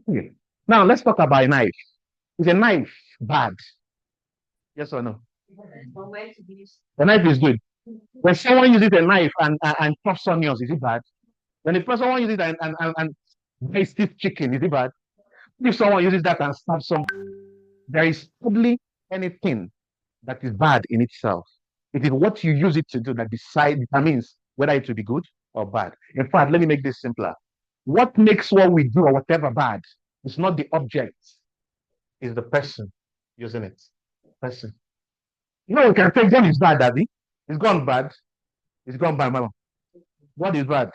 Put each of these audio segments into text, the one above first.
Okay. Now let's talk about a knife. Is a knife bad? Yes or no? The knife is good. When someone uses a knife and chops onions, is it bad? When if someone uses it and bakes chicken, is it bad? If someone uses that and stabs some, there is hardly anything that is bad in itself. It is what you use it to do that determines whether it will be good or bad. In fact, let me make this simpler. What makes what we do or whatever bad is not the object, is the person using it. Person. You know, we can say gun is bad, Daddy. It's gone bad. It's gone bad, mama. What is bad?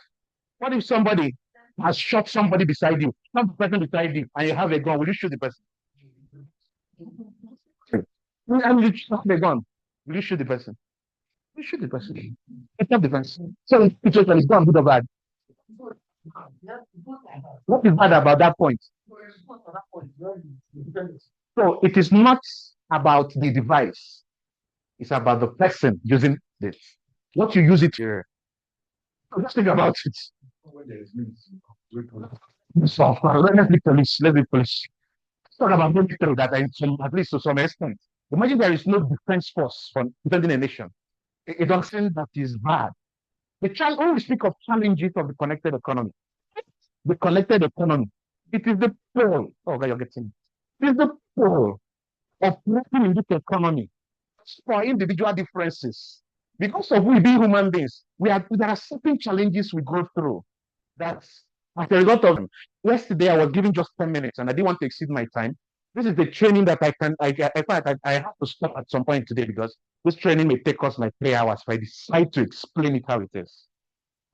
What if somebody has shot somebody beside you, not the person beside you, and you have a gun? Will you shoot the person? And you shoot the gun. Will you shoot the person? Will you shoot the person? It's not defense. So the situation is gone, good or bad. What is bad about that point? So it is not about the device. It's about the person using this. What you use it here. So just think about it. So let's be police. Let's be police. Let's talk about military that at least to some extent. Imagine there is no defense force for defending a nation. It doesn't that is bad. When we speak of challenges of the connected economy, the connected economy, it is the pole. Oh, God, you're getting it. It is the pole of working in this economy for individual differences. Because of we being human beings, there are certain challenges we go through that as a result of them. Yesterday I was given just 10 minutes and I didn't want to exceed my time. This is the training that I have to stop at some point today because this training may take us like 3 hours if I decide to explain it how it is.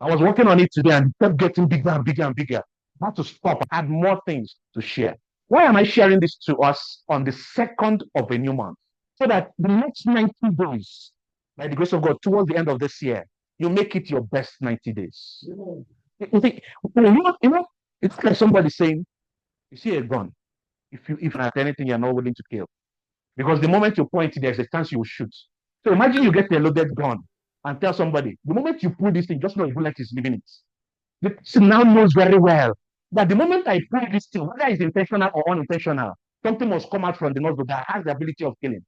I was working on it today and it kept getting bigger and bigger and bigger. I had to stop. I had more things to share. Why am I sharing this to us on the 2nd of a new month? So that the next 90 days, by the grace of God, towards the end of this year, you make it your best 90 days. You think, it's like somebody saying, you see a gun, if at anything you're not willing to kill. Because the moment you point it, there's a chance you will shoot. So imagine you get a loaded gun and tell somebody, the moment you pull this thing, just know a bullet is leaving it. The person now knows very well that the moment I pull this thing, whether it's intentional or unintentional, something must come out from the nozzle that has the ability of killing.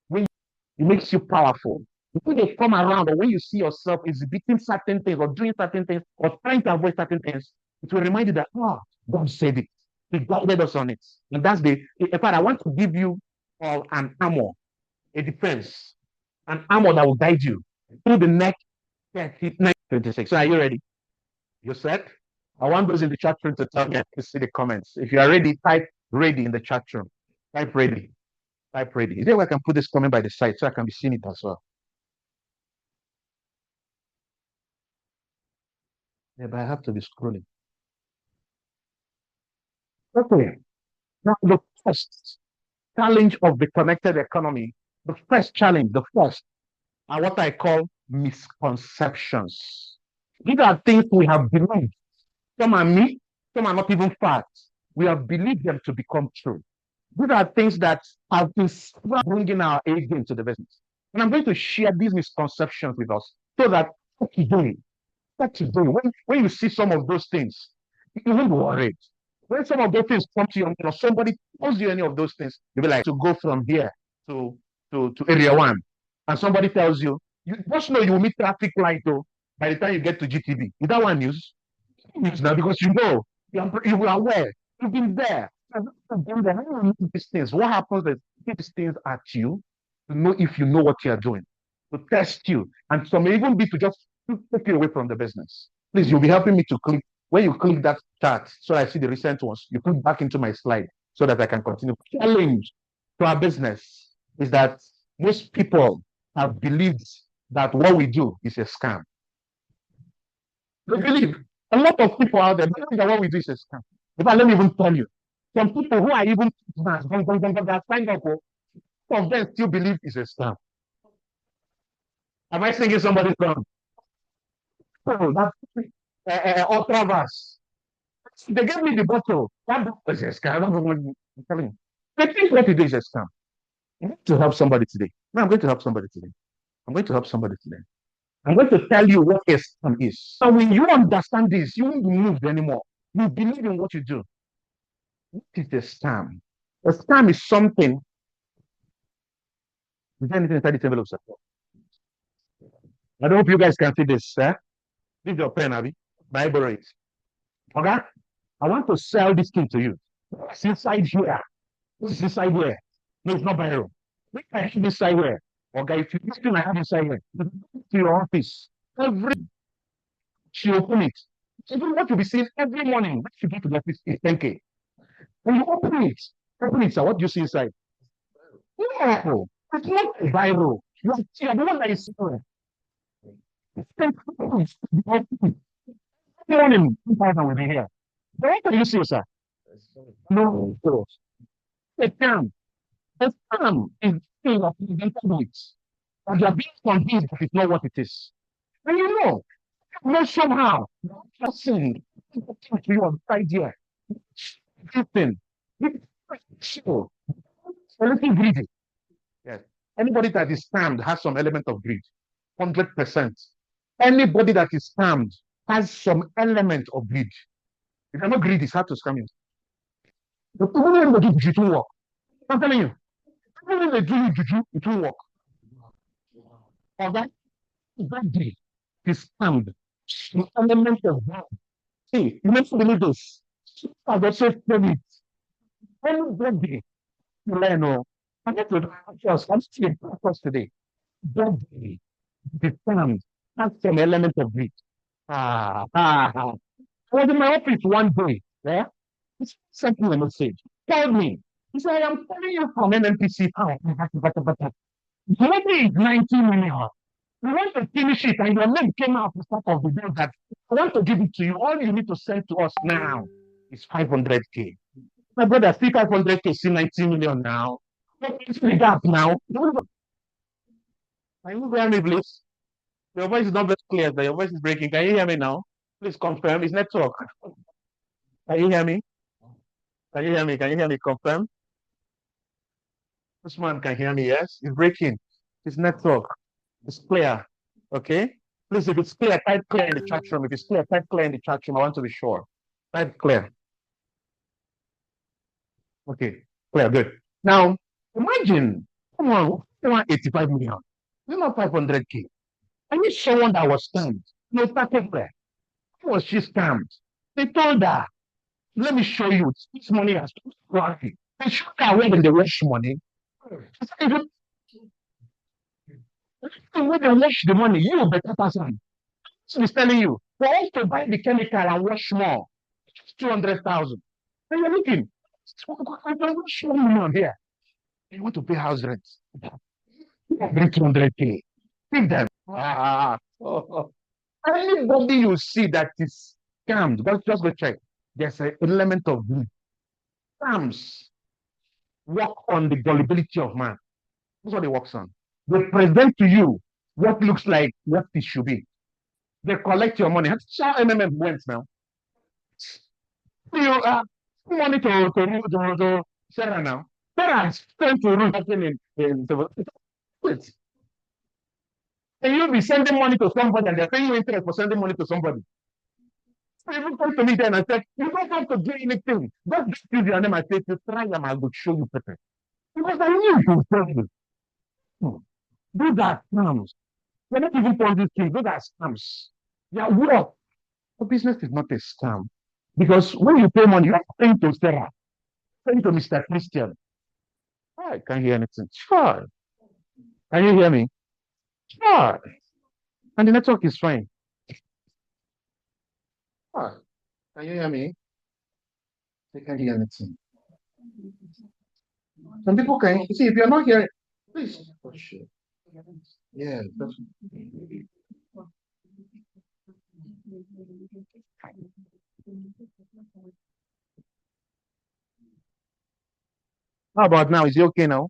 When it makes you powerful. When they come around or when you see yourself exhibiting certain things or doing certain things or trying to avoid certain things, it will remind you that, God said it. He guided us on it. And that's in fact, I want to give you an armor, a defense, an armor that will guide you through the next 26. So are you ready? You set? I want those in the chat room to tell me to see the comments. If you are ready, type ready in the chat room. Type ready. Type ready. Is there a way I can put this comment by the side so I can be seeing it as well? Yeah, but I have to be scrolling. Okay. Now, the first challenge of the connected economy, the first are what I call misconceptions. These are things we have believed. Some are myths, some are not even facts. We have believed them to become true. These are things that have been bringing our A game to the business. And I'm going to share these misconceptions with us so that when you see some of those things, you won't be worried. When some of those things come to you, or somebody tells you any of those things, you'll be like, to go from here to area one. And somebody tells you, you just know you will meet traffic light though by the time you get to GTB. Is that one news? News now because you know, you are aware, you've been there. These things. What happens is these things at you to know if you know what you are doing, to test you, and some may even be to just take you away from the business. Please, you'll be helping me to click. When you click that chart, so I see the recent ones, you click back into my slide so that I can continue. Challenge to our business is that most people have believed that what we do is a scam. They believe. A lot of people out there believe that what we do is a scam. In fact, let me even tell you, some people who are even that signed up, some of them still believe it's a scam. Am I singing somebody's song? Oh, that's Ultraverse. They gave me the bottle. That bottle is a scam. I'm telling you. They think what you do is a scam. I'm going to help somebody today. No, I'm going to help somebody today. I'm going to help somebody today. I'm going to tell you what a scam is. So when you understand this, you won't be moved anymore. You believe in what you do. What is a scam? A scam is something. Is there anything inside this envelope, sir? I don't hope you guys can see this, sir. This is your pen, Abby. Bible it. Okay? I want to sell this thing to you. It's inside here. This is inside here. No, it's not Bible. I have inside here. Okay, if you this thing I have inside here, to your office. Every you open it. Even what you'll be seeing every morning when you go to the office is 10K. When you open it, sir, what do you see inside? No, it's not a Bible. You are the one that is morning, 2,000 will be here. But what do you see, sir? No, a scam. A scam is thing of presented with. And you are being convinced that it's not what it is. And you know somehow, person, you on side here. Listen, sure, a little greedy. Yes. Anybody that is scammed has some element of greed. 100%. Anybody that is scammed has some element of greed. If you're not greedy, it's hard to scam you. The people when they do juju, it won't work. I'm telling you. Even when they do juju, it won't work. Okay? That day is scammed. Some element of that. See, you make believe this. I've also said it. Anybody, you learn, I get to just, I'm still in purpose today. That day, the scammed has some element of greed. I was in my office one day. Yeah? He sent me a message. Told me. He said, I'm calling you from NNPC. The lady is 90 million. We want to finish it, and your name came out as part of the bill that I want to give it to you. All you need to send to us now is 500K. My brother, see 500K, see 90 million now. What's the gap now? Can you hear me, please? Your voice is not very clear, sir. Your voice is breaking. Can you hear me now? Please confirm. It's network. Can you hear me? Can you hear me? Can you hear me? Confirm. This man can hear me, yes? It's breaking. It's network. It's clear. Okay? Please, if it's clear, type clear in the chat room. If it's clear, type clear in the chat room. I want to be sure. Type clear. Okay. Clear. Good. Now, imagine someone 85 million. You're not 500K. I need someone that was scammed. No, started there. How was she scammed? They told her, let me show you. This money has money. They showed her where they wash money. When they wash the money, you better person. He's telling you, for us to buy the chemical and wash more, it's 200,000. And you're looking, I don't wash more here. You want to pay house rent. Bring 200K. Give them. Anybody you see that is scammed, just go check. There's an element of greed. Scams work on the gullibility of man. That's what they works on. They present to you what looks like what it should be. They collect your money. That's how MMM went now. You money to Sarah now. Sarah spent to room in wait. And you'll be sending money to somebody and they're paying you interest for sending money to somebody. So even come to me then and said, you don't have to do anything. Just use your name and say, if you try them, I will show you better. Because I knew you would tell me. Those are scams. You're not even for these things. Those are scams. Yeah, what? The business is not a scam. Because when you pay money, you are paying to Sarah, paying to Mr. Christian. I can't hear anything. Sure. Can you hear me? Sure. And the network is fine. Sure. Can you hear me? I can't hear anything. Some people can see if you're not hearing, please. Oh, shit. Yeah, that's... How about now? Is it okay now?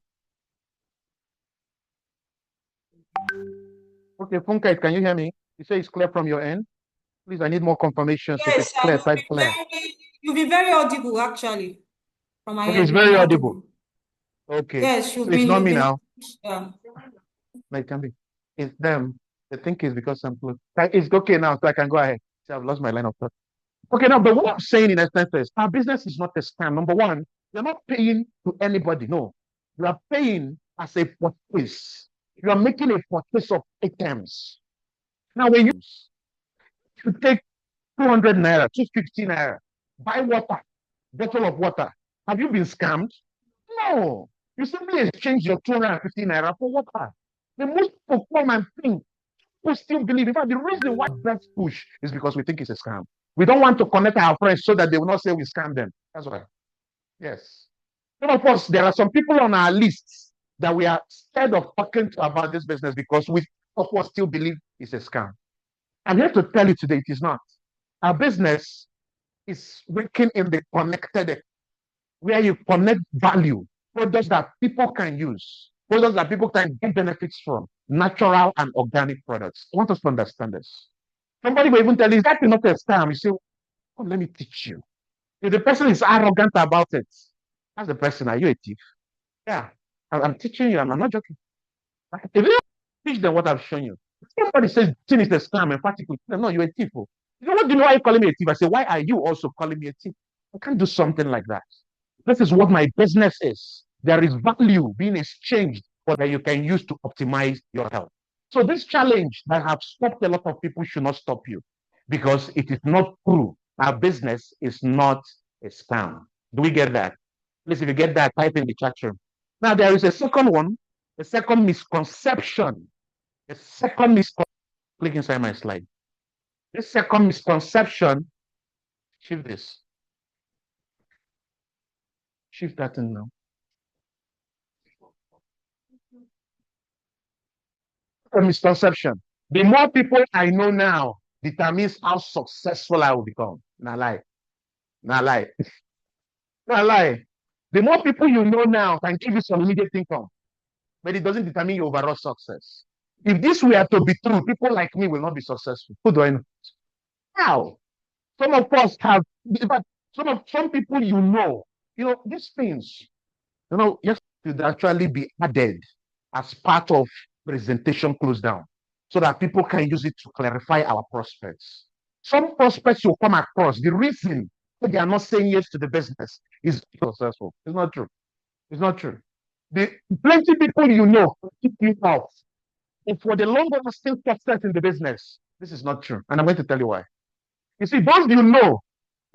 Okay, Funkite, can you hear me? You say it's clear from your end? Please, I need more confirmation. So Yes, it's clear, type clear. you'll be very audible, actually. From my Okay, end, it's very audible. Okay. Yes, So it's not me now. Yeah. No, it can be. It's them. The thing is because I'm close. It's okay now, so I can go ahead. See, I've lost my line of thought. Okay, now, but what I'm saying in essence is our business is not a scam. Number one, you're not paying to anybody. No, you are paying as a purchase. You are making a purchase of items. Now, when you take 200 naira, 250 naira, buy water, bottle of water, have you been scammed? No. You simply exchange your 250 naira for water. The most people come and think, people still believe. In fact, the reason why best push is because we think it's a scam. We don't want to connect our friends so that they will not say we scam them. That's why. Yes. And of course, there are some people on our lists that we are scared of talking to about this business because we, of course, still believe it's a scam. I'm here to tell you today it is not. Our business is working in the connected, where you connect value, products that people can use, products that people can get benefits from, natural and organic products. I want us to understand this. Somebody will even tell you, that is not a scam. You say, oh, let me teach you. If the person is arrogant about it, ask the person, are you a thief? Yeah, I'm teaching you, I'm not joking. If you teach them what I've shown you, somebody says, thing is a scam, emphatically, no, you're a thief. Oh. You know what? Do you know why you're calling me a thief? I say, why are you also calling me a thief? I can't do something like that. This is what my business is. There is value being exchanged for that you can use to optimize your health. So this challenge that have stopped a lot of people should not stop you because it is not true. Our business is not a scam. Do we get that? Please, if you get that, type in the chat room. Now there is a second one, a second misconception. A second misconception. Click inside my slide. This second misconception, shift this. Shift that in now. A misconception. The more people I know now determines how successful I will become. Not lie. Not lie. Not lie. The more people you know now can give you some immediate income, but it doesn't determine your overall success. If this were to be true, people like me will not be successful. Who do I know? How? Some of us have, but some people these things, yes, should actually be added as part of presentation close down so that people can use it to clarify our prospects. Some prospects you come across, the reason they are not saying yes to the business is successful. It's not true. It's not true. The plenty people keep you out. And for the long lasting success in the business, this is not true. And I'm going to tell you why. You see, those you know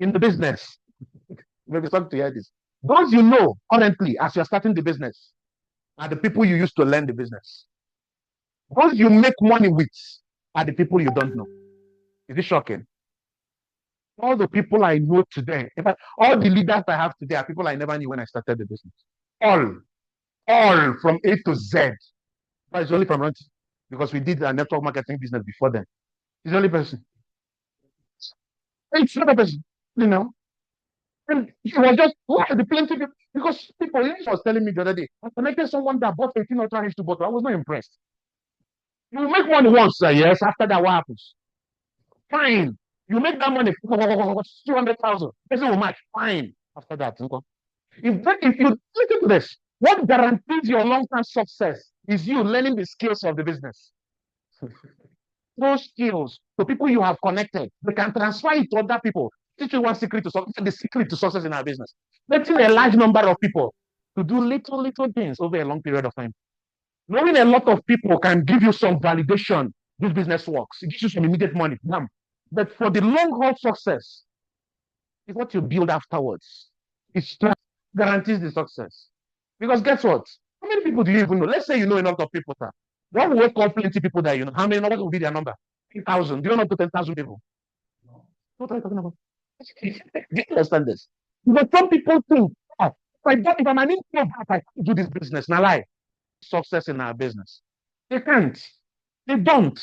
in the business, maybe start to hear this. Those you know currently as you're starting the business are the people you used to learn the business. Those you make money with are the people you don't know. Is it shocking? All the people I know today, in fact, all the leaders I have today are people I never knew when I started the business. All from A to Z. But it's only from Ranchi because we did a network marketing business before then. It's the only person. It's not a person, you know. And he was just the plenty of, because people, he was telling me the other day, I connected someone that bought 18 Ultra H2 bottle. I was not impressed. You make money once, yes. After that, what happens? Fine. You make that money, 200,000. Person will match. Fine. After that, if you listen to this, what guarantees your long-term success is you learning the skills of the business. Those skills, the people you have connected, they can transfer it to other people. Teach you one secret to success, the secret to success in our business. Letting a large number of people to do little things over a long period of time. Knowing a lot of people can give you some validation. This business works. It gives you some immediate money. But for the long haul success, it's what you build afterwards. It guarantees the success. Because guess what? How many people do you even know? Let's say you know a lot of people, sir. What will wake up plenty people that you know? How many numbers will be their number? 10,000. Do you know up to 10,000 people? What are you talking about? Do you understand this? Because some people think, oh, if I'm an introvert, I can do this business. Now, lie. Success in our business. They can't. They don't.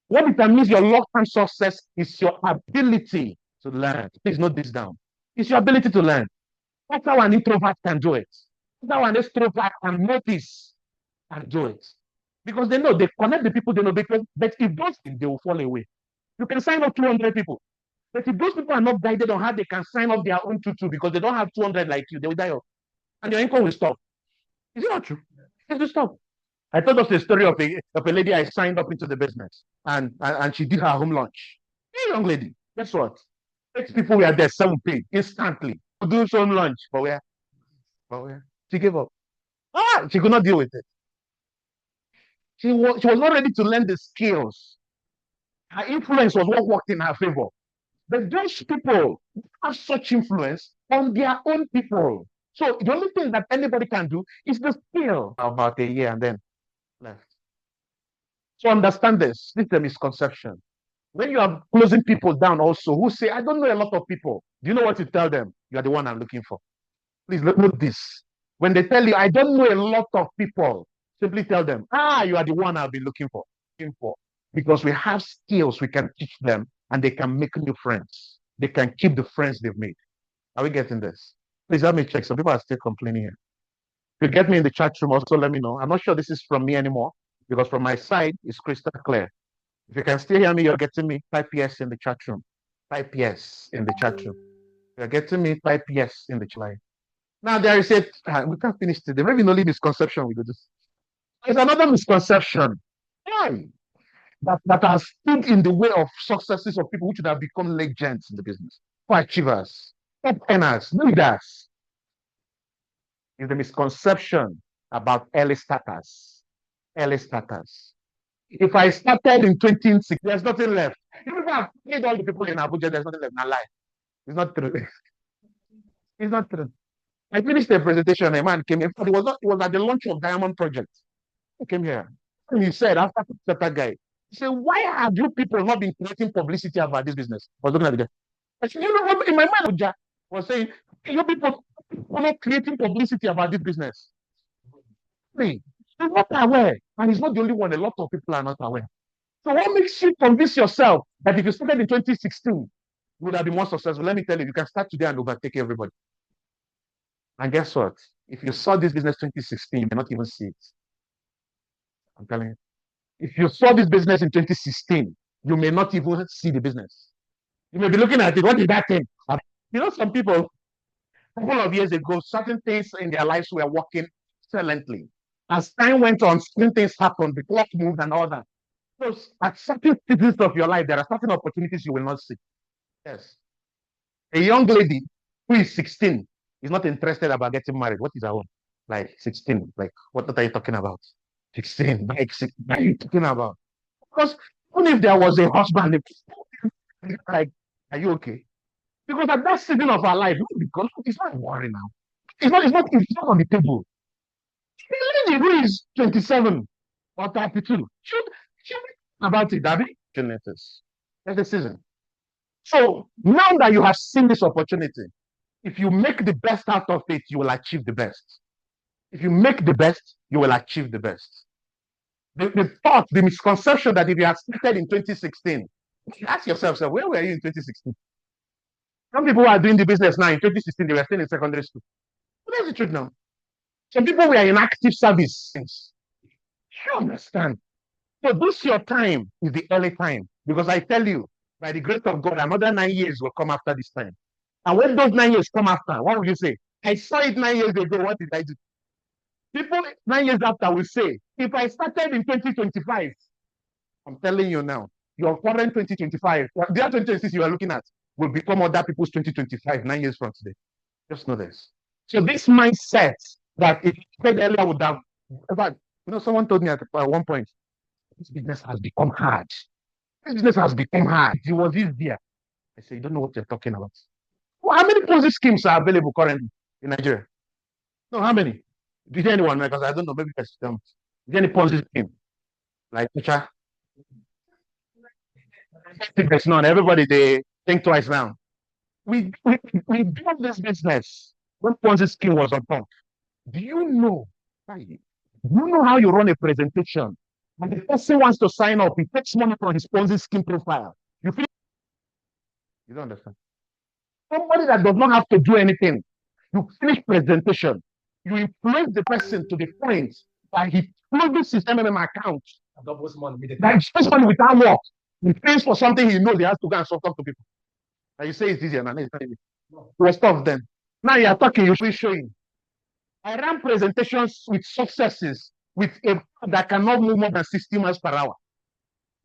What determines your long-term success is your ability to learn. Please note this down. It's your ability to learn. That's how an introvert can do it. That's how an extrovert can notice and do it. Because they know they connect the people they know. But if those things, they will fall away. You can sign up 200 people. But if those people are not guided on how they can sign up their own tutu because they don't have 200 like you, they will die off. And your income will stop. Is it not true? It will stop. I told us the story of a lady I signed up into the business. And she did her home launch. A young lady. Guess what? 8 people were there, 7 paid instantly. Do some lunch. But where? But where? She gave up. She could not deal with it. She was not ready to learn the skills. Her influence was what worked in her favor. But those people have such influence on their own people. So the only thing that anybody can do is the skill. About a year and then left. So understand this. This is a misconception. When you are closing people down also who say, I don't know a lot of people, do you know what to tell them? You are the one I'm looking for. Please note this. When they tell you, I don't know a lot of people, simply tell them, you are the one I've been looking for. Because we have skills we can teach them and they can make new friends. They can keep the friends they've made. Are we getting this? Please help me check. Some people are still complaining here. If you get me in the chat room, also let me know. I'm not sure this is from me anymore because from my side, it's crystal clear. If you can still hear me, you're getting me. Type yes in the chat room. Type yes in the chat room. You're getting me. Type yes in the chat. Now there is a we can't finish today. Maybe only misconception we do this. There's another misconception. Why? That has stood in the way of successes of people which would have become legends in the business, for achievers, top earners, leaders. Is the misconception about early starters. Early starters. If I started in 2016, there's nothing left. Even if I've paid all the people in Abuja, there's nothing left. Not lie. It's not true. It's not true. I finished the presentation. A man came in. It was at the launch of Diamond Project. He came here. And he said, after that guy, he said, why have you people not been creating publicity about this business? I was looking at the guy. I said, you know what? In my mind, was saying, you people are not creating publicity about this business. He's not aware. And he's not the only one. A lot of people are not aware. So what makes you convince yourself that if you started in 2016, you would have been more successful? Let me tell you, you can start today and overtake everybody. And guess what? If you saw this business 2016, you may not even see it. I'm telling you. If you saw this business in 2016, you may not even see the business. You may be looking at it. What is that thing? You know, some people, a couple of years ago, certain things in their lives were working excellently. As time went on, certain things happened, the clock moved and all that. So at certain stages of your life, there are certain opportunities you will not see. Yes. A young lady who is 16 is not interested about getting married. What is her own? Like 16. Like, what are you talking about? 16. Like, what are you talking about? Because even if there was a husband, like, are you okay? Because at that season of her life, because it's not worry now. It's not on the table. The lady who is 27 or 32 should about it, Abby. That's the season. So now that you have seen this opportunity, if you make the best out of it, you will achieve the best. If you make the best, you will achieve the best. The misconception that if you had started in 2016, ask yourself, where were you in 2016? Some people who are doing the business now in 2016, they were still in secondary school. But that's the truth now. Some people were in active service. You understand? So this your time is the early time. Because I tell you, by the grace of God, another 9 years will come after this time. And when those 9 years come after, what will you say? I saw it 9 years ago. What did I do? People 9 years after will say, if I started in 2025, I'm telling you now, your current 2025, the 2026 you are looking at will become other people's 2025 9 years from today. Just know this. So this mindset that if said earlier would have, someone told me at one point, this business has become hard. This business has become hard. It was easier. I say, you don't know what you're talking about. Well, how many Ponzi schemes are available currently in Nigeria? No, how many? Is there anyone? Because I don't know. Maybe is there any Ponzi scheme? Like, there's none. Everybody, they think twice now. We built this business when Ponzi scheme was on top. Do you know? Do you know how you run a presentation? And the person wants to sign up, he takes money from his Ponzi scheme profile. You don't understand. Somebody that does not have to do anything. You finish presentation. You influence the person to the point that he closes his MMM account. That he spends money without work. He pays for something he knows he has to go and talk to people. And you say it's easier, and it's not easy. We'll stop then. Now you are talking, you should be showing. I ran presentations with successes with a that cannot move more than 60 miles per hour.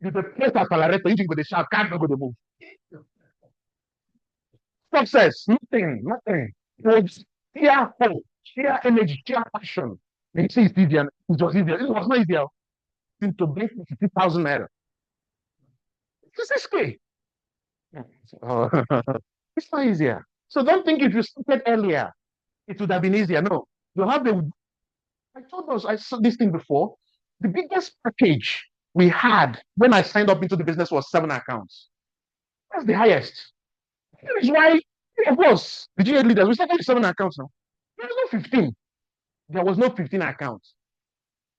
You the press accelerator, you think with the shout, can't go to move. success, nothing, nothing. It was sheer hope, sheer energy, sheer passion. They say it's easier. It was easier. It was not easier to bring 50,000 naira. It's this way. Oh, it's not easier. So don't think if you started earlier, it would have been easier. No, you have the. I told us I saw this thing before. The biggest package we had when I signed up into the business was 7 accounts. That's the highest. That is why, of course, the GA leaders, we started with 7 accounts now. There was no 15. There was no 15 accounts.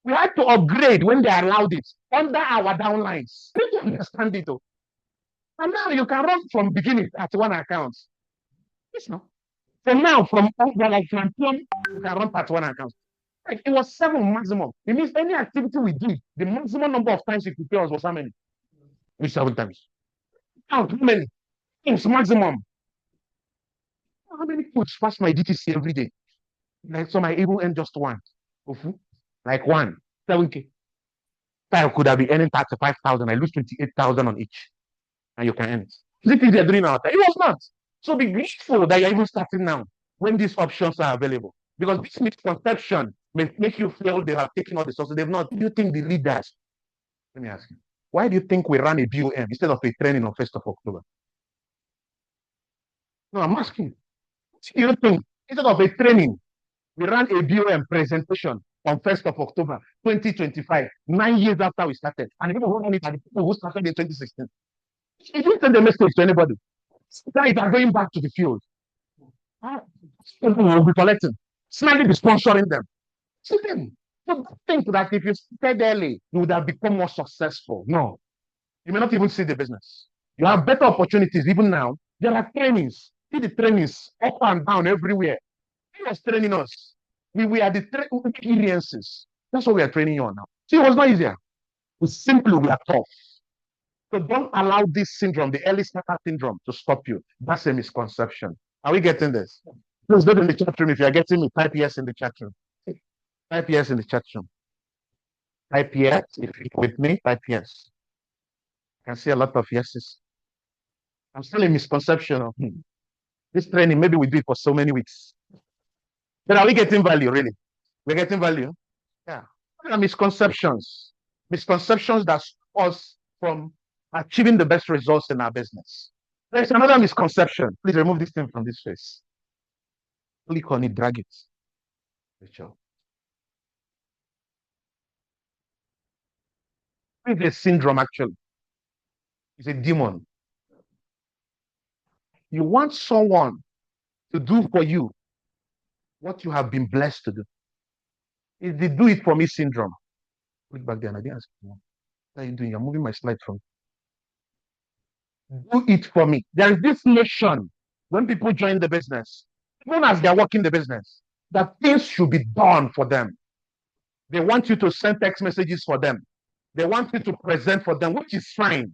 We had to upgrade when they allowed it under our downlines. You need to understand it, though. And now you can run from beginning at 1 account. Yes, no. From now, from like from plum, you can run at 1 account. Like it was 7 maximum. It means any activity we did, the maximum number of times you could pay us was how many? Which 7 times. How many? It's maximum. How many could pass my DTC every day? Like some I even earn just one. Like one. 7K. I could have been earning 35,000. I lose 28,000 on each. And you can earn it. Is it they're doing out there? It was not. So be grateful that you're even starting now when these options are available. Because this misconception may make you feel they have taken all the sources. They've not. Do you think the leaders? Let me ask you. Why do you think we ran a BOM instead of a training on 1st of October? No, I'm asking. Do you think instead of a training, we ran a BOM presentation on 1st of October 2025, 9 years after we started? And the people who ran it are the people who started in 2016. It didn't send a message to anybody. Guys are going back to the field. People will be collecting, slightly be sponsoring them. See them. So think that if you started early, you would have become more successful. No, you may not even see the business. You have better opportunities even now. There are trainings. See the trainings up and down everywhere. Who was training us? We are the experiences. That's what we are training you on now. See, it was not easier. We are tough. So don't allow this syndrome, the early starter syndrome, to stop you. That's a misconception. Are we getting this? Please go to the chat room. If you're getting me, type yes in the chat room. Type yes in the chat room. Type yes. If you're with me, type yes. I can see a lot of yeses. I'm still a misconception of this training. Maybe we do it for so many weeks. But are we getting value, really? We're getting value? Yeah. What are misconceptions? Misconceptions that stop us from achieving the best results in our business. There's another misconception. Please remove this thing from this face. Click on it, drag it. Rachel. It's a syndrome, actually. It's a demon. You want someone to do for you what you have been blessed to do. It's the do it for me syndrome. Look back there and I didn't ask you. What are you doing? You're moving my slide from. Do it for me. There is this notion when people join the business, even as they're working the business, that things should be done for them. They want you to send text messages for them. They want you to present for them, which is fine.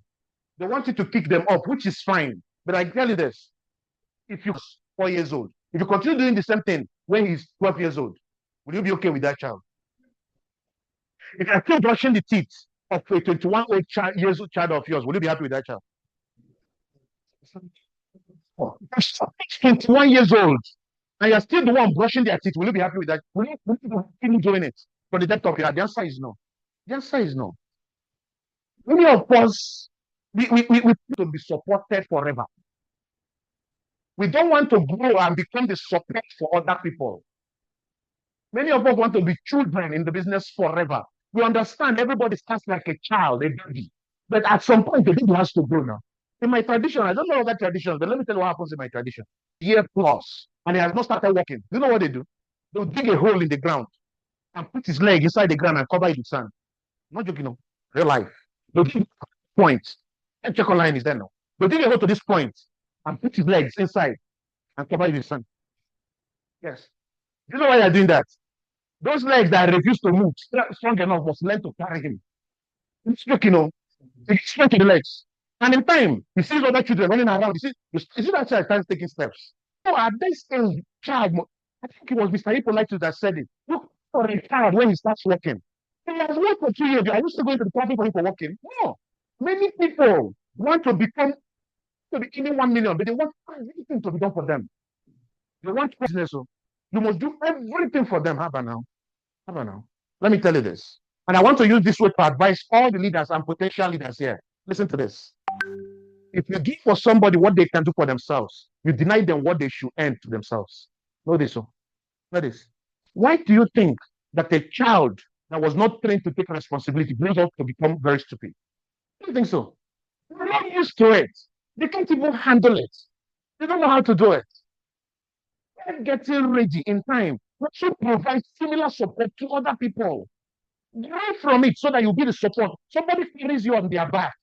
They want you to pick them up, which is fine. But I tell you this, if you're 4 years old, if you continue doing the same thing when he's 12 years old, will you be okay with that child? If you're still brushing the teeth of a 21 years old child of yours, will you be happy with that child? 21 years old, and you're still the one brushing their teeth, will you be happy with that? Will you continue doing it from the depth of your heart? The answer is no. The answer is no. Many of us, we want to be supported forever. We don't want to grow and become the support for other people. Many of us want to be children in the business forever. We understand everybody starts like a child, a baby. But at some point, the baby has to grow now. In my tradition, I don't know other traditions, but let me tell you what happens in my tradition. Year plus, and he has not started walking. You know what they do? They'll dig a hole in the ground and put his leg inside the ground and cover it with sand. I'm not joking, no. Real life. They'll dig a point. And check online is there now. They'll dig a hole to this point and put his legs inside and cover it with sand. Yes. You know why they're doing that? Those legs that refuse to move, strong enough, must learn to carry him. It's joking, no. It's strength in the legs. And in time, you see other children running around. You see that child starts taking steps. So at this stage, child, I think it was Mr. Hippolytus that said it. Look for a child when he starts walking. He has worked for 2 years. Are you still going to the traffic for him for walking? No. Many people want to become to be earning 1 million, but they want everything to be done for them. They want business. So you must do everything for them. How about now? How about now? Let me tell you this. And I want to use this word to advise all the leaders and potential leaders here. Listen to this. If you give for somebody what they can do for themselves, you deny them what they should earn to themselves. Know this. Know this. Why do you think that a child that was not trained to take responsibility grows up to become very stupid? I don't think so. They're not used to it. They can't even handle it. They don't know how to do it. They're getting ready in time. We should provide similar support to other people. Learn from it so that you be the support. Somebody carries you on their back.